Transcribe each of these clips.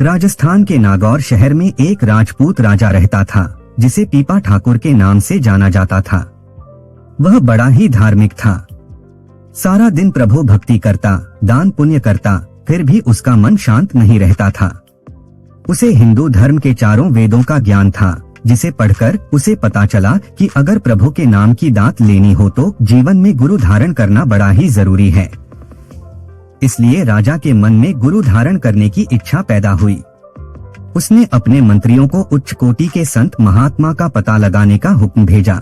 राजस्थान के नागौर शहर में एक राजपूत राजा रहता था जिसे पीपा ठाकुर के नाम से जाना जाता था। वह बड़ा ही धार्मिक था। सारा दिन प्रभु भक्ति करता, दान पुण्य करता, फिर भी उसका मन शांत नहीं रहता था। उसे हिंदू धर्म के चारों वेदों का ज्ञान था, जिसे पढ़कर उसे पता चला कि अगर प्रभु के नाम की दात लेनी हो तो जीवन में गुरु धारण करना बड़ा ही जरूरी है। इसलिए राजा के मन में गुरु धारण करने की इच्छा पैदा हुई। उसने अपने मंत्रियों को उच्च कोटि के संत महात्मा का पता लगाने का हुक्म भेजा।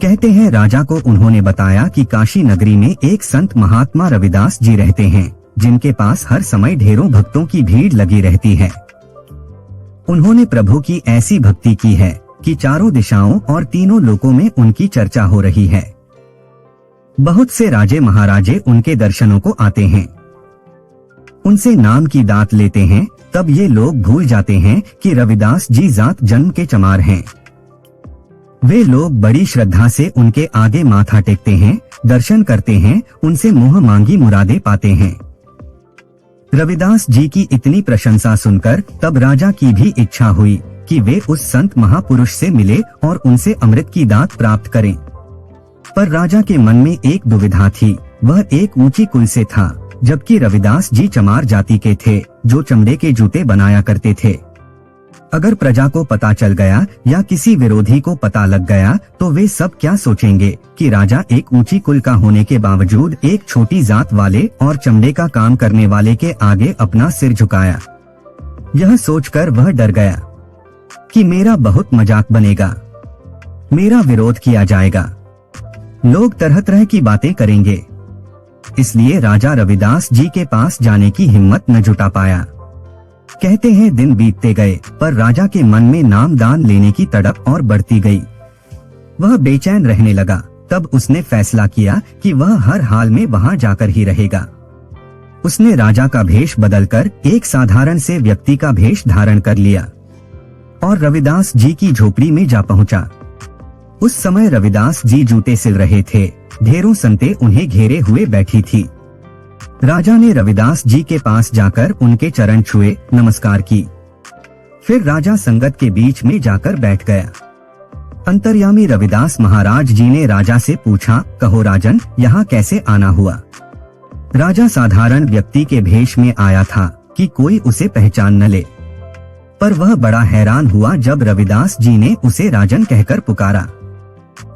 कहते हैं राजा को उन्होंने बताया कि काशी नगरी में एक संत महात्मा रविदास जी रहते हैं, जिनके पास हर समय ढेरों भक्तों की भीड़ लगी रहती है। उन्होंने प्रभु की ऐसी भक्ति की है कि चारों दिशाओं और तीनों लोकों में उनकी चर्चा हो रही है। बहुत से राजे महाराजे उनके दर्शनों को आते हैं, उनसे नाम की दात लेते हैं। तब ये लोग भूल जाते हैं कि रविदास जी जात जन्म के चमार हैं। वे लोग बड़ी श्रद्धा से उनके आगे माथा टेकते हैं, दर्शन करते हैं, उनसे मुंह मांगी मुरादें पाते हैं। रविदास जी की इतनी प्रशंसा सुनकर तब राजा की भी इच्छा हुई कि वे उस संत महापुरुष से मिले और उनसे अमृत की दात प्राप्त करें। पर राजा के मन में एक दुविधा थी। वह एक ऊंची कुल से था, जबकि रविदास जी चमार जाति के थे जो चमड़े के जूते बनाया करते थे। अगर प्रजा को पता चल गया या किसी विरोधी को पता लग गया तो वे सब क्या सोचेंगे कि राजा एक ऊंची कुल का होने के बावजूद एक छोटी जात वाले और चमड़े का काम करने वाले के आगे अपना सिर झुकाया। यह सोचकर वह डर गया कि मेरा बहुत मजाक बनेगा, मेरा विरोध किया जाएगा, लोग तरह तरह की बातें करेंगे। इसलिए राजा रविदास जी के पास जाने की हिम्मत न जुटा पाया। कहते हैं दिन बीतते गए, पर राजा के मन में नाम दान लेने की तड़प और बढ़ती गई। वह बेचैन रहने लगा। तब उसने फैसला किया कि वह हर हाल में वहां जाकर ही रहेगा। उसने राजा का भेष बदलकर एक साधारण से व्यक्ति का भेष धारण कर लिया और रविदास जी की झोपड़ी में जा पहुंचा। उस समय रविदास जी जूते सिल रहे थे। ढेरों संतें उन्हें घेरे हुए बैठी थी। राजा ने रविदास जी के पास जाकर उनके चरण छुए, नमस्कार की। फिर राजा संगत के बीच में जाकर बैठ गया। अंतर्यामी रविदास महाराज जी ने राजा से पूछा, कहो राजन, यहाँ कैसे आना हुआ? राजा साधारण व्यक्ति के भेष में आया था कि कोई उसे पहचान न ले, पर वह बड़ा हैरान हुआ जब रविदास जी ने उसे राजन कहकर पुकारा।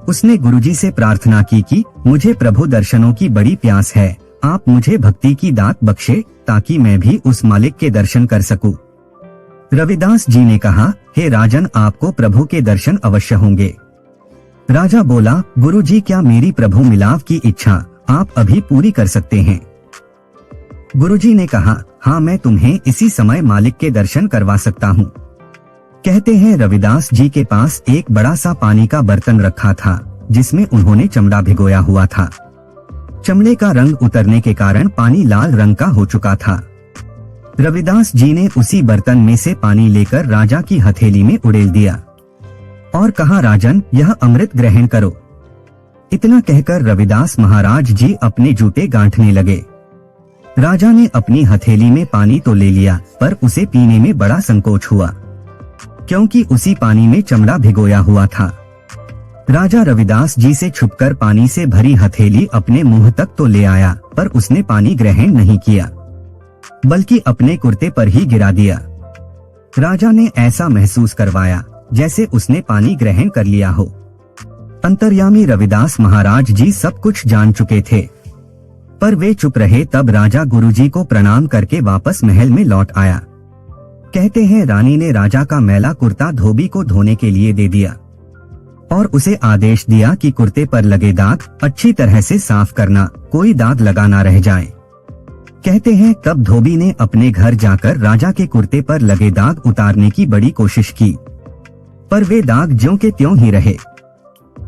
उसने गुरुजी से प्रार्थना की कि मुझे प्रभु दर्शनों की बड़ी प्यास है, आप मुझे भक्ति की दात बख्शे ताकि मैं भी उस मालिक के दर्शन कर सकूं। रविदास जी ने कहा, हे राजन, आपको प्रभु के दर्शन अवश्य होंगे। राजा बोला, गुरुजी, क्या मेरी प्रभु मिलाप की इच्छा आप अभी पूरी कर सकते हैं? गुरुजी ने कहा, हाँ, मैं तुम्हें इसी समय मालिक के दर्शन करवा सकता हूँ। कहते हैं रविदास जी के पास एक बड़ा सा पानी का बर्तन रखा था जिसमें उन्होंने चमड़ा भिगोया हुआ था। चमड़े का रंग उतरने के कारण पानी लाल रंग का हो चुका था। रविदास जी ने उसी बर्तन में से पानी लेकर राजा की हथेली में उड़ेल दिया और कहा, राजन, यह अमृत ग्रहण करो। इतना कहकर रविदास महाराज जी अपने जूते गांठने लगे। राजा ने अपनी हथेली में पानी तो ले लिया, पर उसे पीने में बड़ा संकोच हुआ क्योंकि उसी पानी में चमड़ा भिगोया हुआ था। राजा रविदास जी से छुपकर पानी से भरी हथेली अपने मुंह तक तो ले आया, पर उसने पानी ग्रहण नहीं किया, बल्कि अपने कुर्ते पर ही गिरा दिया। राजा ने ऐसा महसूस करवाया जैसे उसने पानी ग्रहण कर लिया हो। अंतर्यामी रविदास महाराज जी सब कुछ जान चुके थे, पर वे चुप रहे। तब राजा गुरुजी को प्रणाम करके वापस महल में लौट आया। कहते हैं रानी ने राजा का मैला कुर्ता धोबी को धोने के लिए दे दिया और उसे आदेश दिया कि कुर्ते पर लगे दाग अच्छी तरह से साफ करना, कोई दाग लगा ना रह जाए। कहते हैं तब धोबी ने अपने घर जाकर राजा के कुर्ते पर लगे दाग उतारने की बड़ी कोशिश की, पर वे दाग ज्यों के त्यों ही रहे।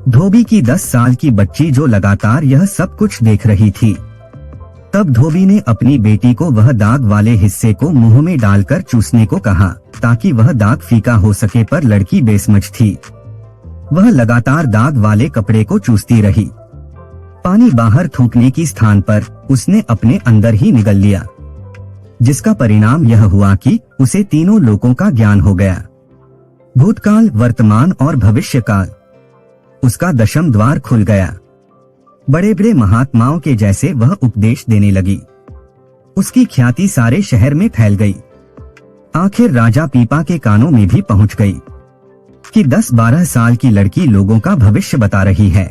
धोबी की 10 साल की बच्ची जो लगातार यह सब कुछ देख रही थी, तब धोबी ने अपनी बेटी को वह दाग वाले हिस्से को मुंह में डालकर चूसने को कहा ताकि वह दाग फीका हो सके, पर लड़की बेसमझ थी। वह लगातार दाग वाले कपड़े को चूसती रही। पानी बाहर थूकने की स्थान पर उसने अपने अंदर ही निगल लिया। जिसका परिणाम यह हुआ कि उसे तीनों लोकों का ज्ञान हो गया, भूतकाल, वर्तमान और भविष्य काल। उसका दशम द्वार खुल गया। बड़े बड़े महात्माओं के जैसे वह उपदेश देने लगी। उसकी ख्याति सारे शहर में फैल गई। आखिर राजा पीपा के कानों में भी पहुंच गई कि 10-12 साल की लड़की लोगों का भविष्य बता रही है।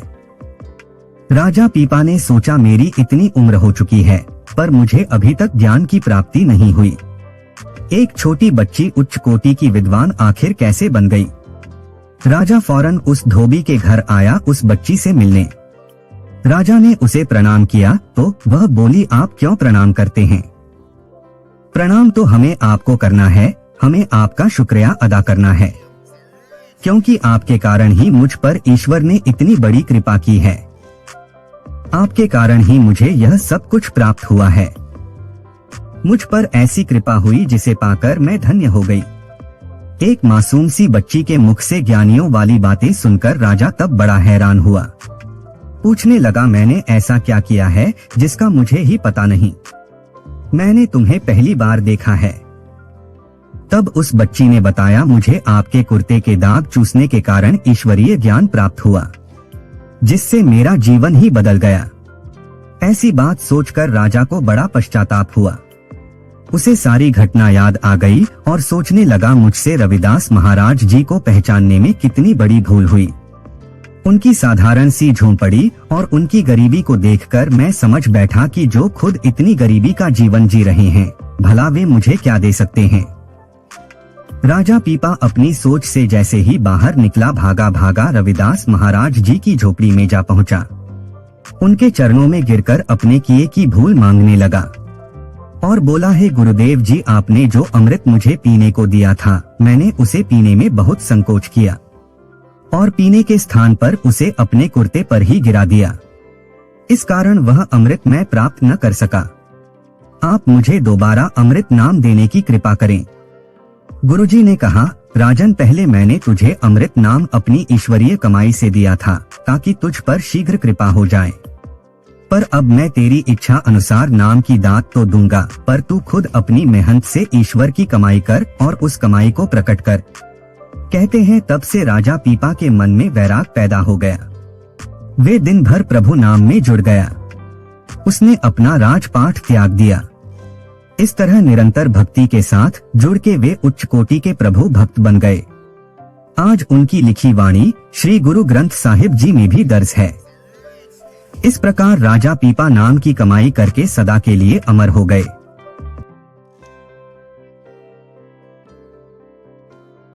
राजा पीपा ने सोचा, मेरी इतनी उम्र हो चुकी है पर मुझे अभी तक ज्ञान की प्राप्ति नहीं हुई। एक छोटी बच्ची उच्च कोटि की विद्वान आखिर कैसे बन गई? राजा फौरन उस धोबी के घर आया उस बच्ची से मिलने। राजा ने उसे प्रणाम किया तो वह बोली, आप क्यों प्रणाम करते हैं? प्रणाम तो हमें आपको करना है, हमें आपका शुक्रिया अदा करना है, क्योंकि आपके कारण ही मुझ पर ईश्वर ने इतनी बड़ी कृपा की है। आपके कारण ही मुझे यह सब कुछ प्राप्त हुआ है। मुझ पर ऐसी कृपा हुई जिसे पाकर मैं धन्य हो गई। एक मासूम सी बच्ची के मुख से ज्ञानियों वाली बातें सुनकर राजा तब बड़ा हैरान हुआ। पूछने लगा, मैंने ऐसा क्या किया है जिसका मुझे ही पता नहीं? मैंने तुम्हें पहली बार देखा है। तब उस बच्ची ने बताया, मुझे आपके कुर्ते के दाग चूसने के कारण ईश्वरीय ज्ञान प्राप्त हुआ, जिससे मेरा जीवन ही बदल गया। ऐसी बात सोचकर राजा को बड़ा पश्चाताप हुआ। उसे सारी घटना याद आ गई और सोचने लगा, मुझसे रविदास महाराज जी को पहचानने में कितनी बड़ी भूल हुई। उनकी साधारण सी झोंपड़ी और उनकी गरीबी को देखकर मैं समझ बैठा कि जो खुद इतनी गरीबी का जीवन जी रहे हैं, भला वे मुझे क्या दे सकते हैं। राजा पीपा अपनी सोच से जैसे ही बाहर निकला, भागा भागा रविदास महाराज जी की झोपड़ी में जा पहुंचा। उनके चरणों में गिरकर अपने किए की भूल मांगने लगा और बोला, हे गुरुदेव जी, आपने जो अमृत मुझे पीने को दिया था, मैंने उसे पीने में बहुत संकोच किया और पीने के स्थान पर उसे अपने कुर्ते पर ही गिरा दिया। इस कारण वह अमृत मैं प्राप्त न कर सका। आप मुझे दोबारा अमृत नाम देने की कृपा करें। गुरुजी ने कहा, राजन, पहले मैंने तुझे अमृत नाम अपनी ईश्वरीय कमाई से दिया था ताकि तुझ पर शीघ्र कृपा हो जाए, पर अब मैं तेरी इच्छा अनुसार नाम की दात तो दूंगा, पर तू खुद अपनी मेहनत से ईश्वर की कमाई कर और उस कमाई को प्रकट कर। कहते हैं तब से राजा पीपा के मन में वैराग पैदा हो गया। वे दिन भर प्रभु नाम में जुड़ गया। उसने अपना राजपाट त्याग दिया। इस तरह निरंतर भक्ति के साथ जुड़ के वे उच्च कोटि के प्रभु भक्त बन गए। आज उनकी लिखी वाणी श्री गुरु ग्रंथ साहिब जी में भी दर्ज है। इस प्रकार राजा पीपा नाम की कमाई करके सदा के लिए अमर हो गए।